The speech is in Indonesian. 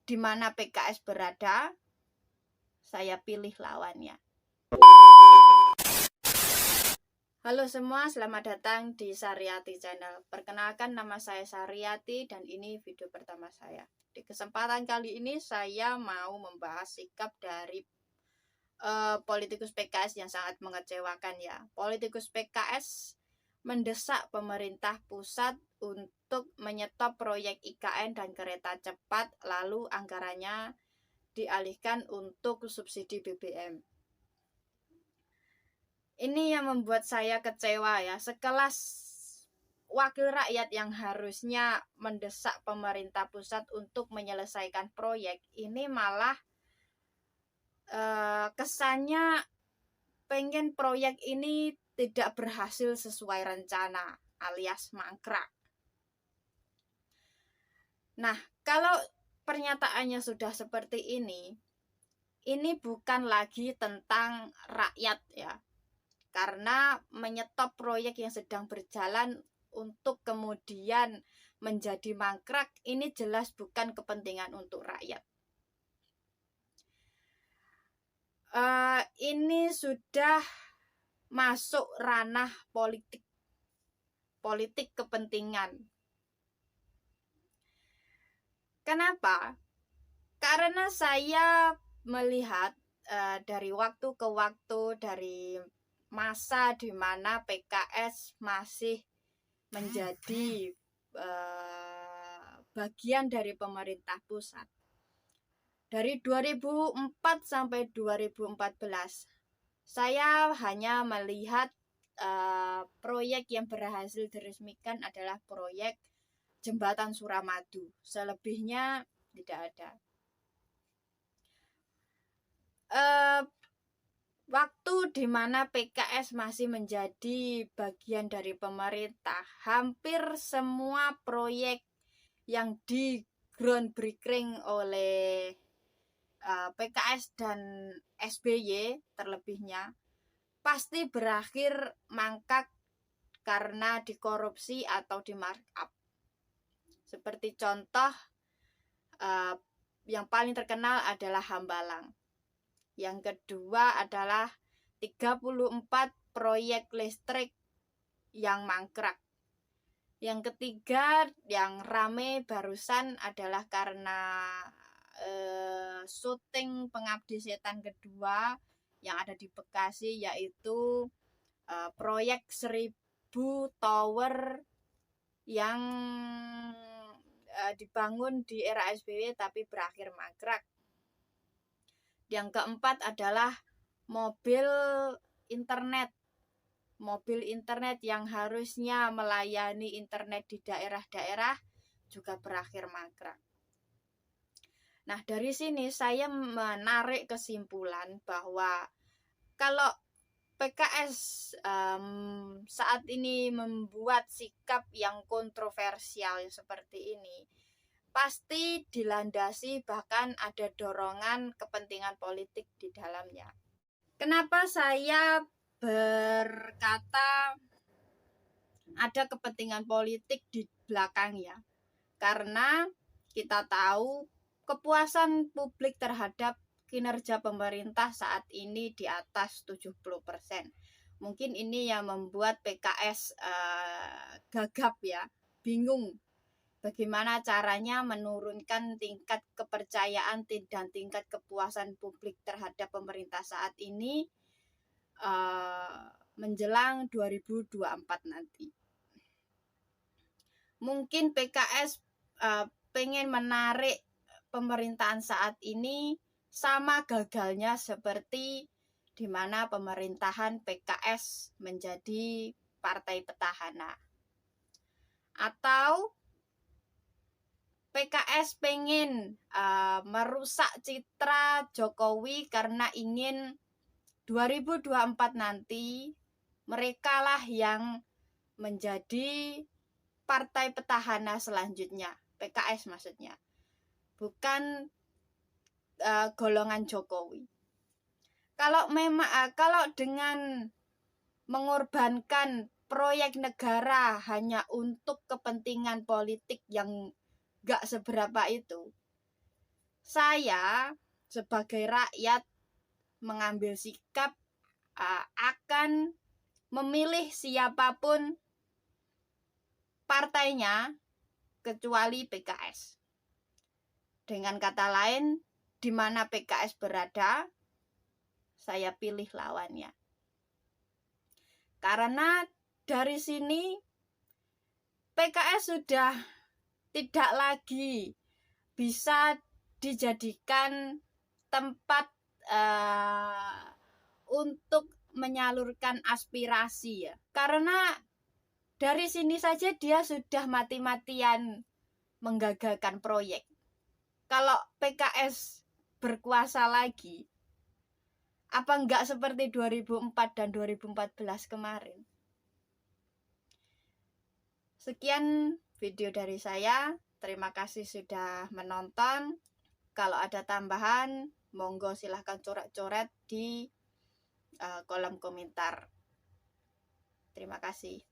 di mana PKS berada, saya pilih lawannya. Halo semua, selamat datang di Saryati Channel. Perkenalkan, nama saya Saryati dan ini video pertama saya. Di kesempatan kali ini saya mau membahas sikap dari politikus PKS yang sangat mengecewakan ya. Politikus PKS mendesak pemerintah pusat untuk menyetop proyek IKN dan kereta cepat, lalu anggarannya dialihkan untuk subsidi BBM. Ini yang membuat saya kecewa ya, sekelas wakil rakyat yang harusnya mendesak pemerintah pusat untuk menyelesaikan proyek, ini malah kesannya pengen proyek ini tidak berhasil sesuai rencana alias mangkrak. Nah, kalau pernyataannya sudah seperti ini bukan lagi tentang rakyat ya. Karena menyetop proyek yang sedang berjalan untuk kemudian menjadi mangkrak, ini jelas bukan kepentingan untuk rakyat. Ini sudah masuk ranah politik kepentingan. Kenapa? Karena saya melihat dari waktu ke waktu, dari masa di mana PKS masih menjadi bagian dari pemerintah pusat. Dari 2004 sampai 2014, saya hanya melihat proyek yang berhasil diresmikan adalah proyek Jembatan Suramadu. Selebihnya tidak ada. Waktu di mana PKS masih menjadi bagian dari pemerintah, hampir semua proyek yang di groundbreaking oleh PKS dan SBY terlebihnya pasti berakhir mangkrak karena dikorupsi atau di markup. Seperti contoh yang paling terkenal adalah Hambalang. Yang kedua adalah 34 proyek listrik yang mangkrak. Yang ketiga yang rame barusan adalah karena syuting Pengabdi Setan kedua yang ada di Bekasi, yaitu proyek 1000 tower yang dibangun di era SBY tapi berakhir mangkrak. Yang keempat adalah mobil internet yang harusnya melayani internet di daerah-daerah juga berakhir mangkrak. Nah, dari sini saya menarik kesimpulan bahwa kalau PKS saat ini membuat sikap yang kontroversial seperti ini, pasti dilandasi bahkan ada dorongan kepentingan politik di dalamnya. Kenapa saya berkata ada kepentingan politik di belakangnya? Karena kita tahu kepuasan publik terhadap kinerja pemerintah saat ini di atas 70%. Mungkin ini yang membuat PKS gagap ya, bingung bagaimana caranya menurunkan tingkat kepercayaan dan tingkat kepuasan publik terhadap pemerintah saat ini menjelang 2024 nanti. Mungkin PKS pengen menarik pemerintahan saat ini sama gagalnya seperti di mana pemerintahan PKS menjadi partai petahana. Atau PKS pengen merusak citra Jokowi karena ingin 2024 nanti merekalah yang menjadi partai petahana selanjutnya, PKS maksudnya, bukan golongan Jokowi. Kalau dengan mengorbankan proyek negara hanya untuk kepentingan politik yang gak seberapa itu, saya sebagai rakyat mengambil sikap akan memilih siapapun partainya kecuali PKS. Dengan kata lain, di mana PKS berada, saya pilih lawannya. Karena dari sini PKS sudah tidak lagi bisa dijadikan tempat untuk menyalurkan aspirasi ya. Karena dari sini saja dia sudah mati-matian menggagalkan proyek. Kalau PKS berkuasa lagi, apa enggak seperti 2004 dan 2014 kemarin? Sekian video dari saya. Terima kasih sudah menonton. Kalau ada tambahan, monggo silahkan coret-coret di kolom komentar. Terima kasih.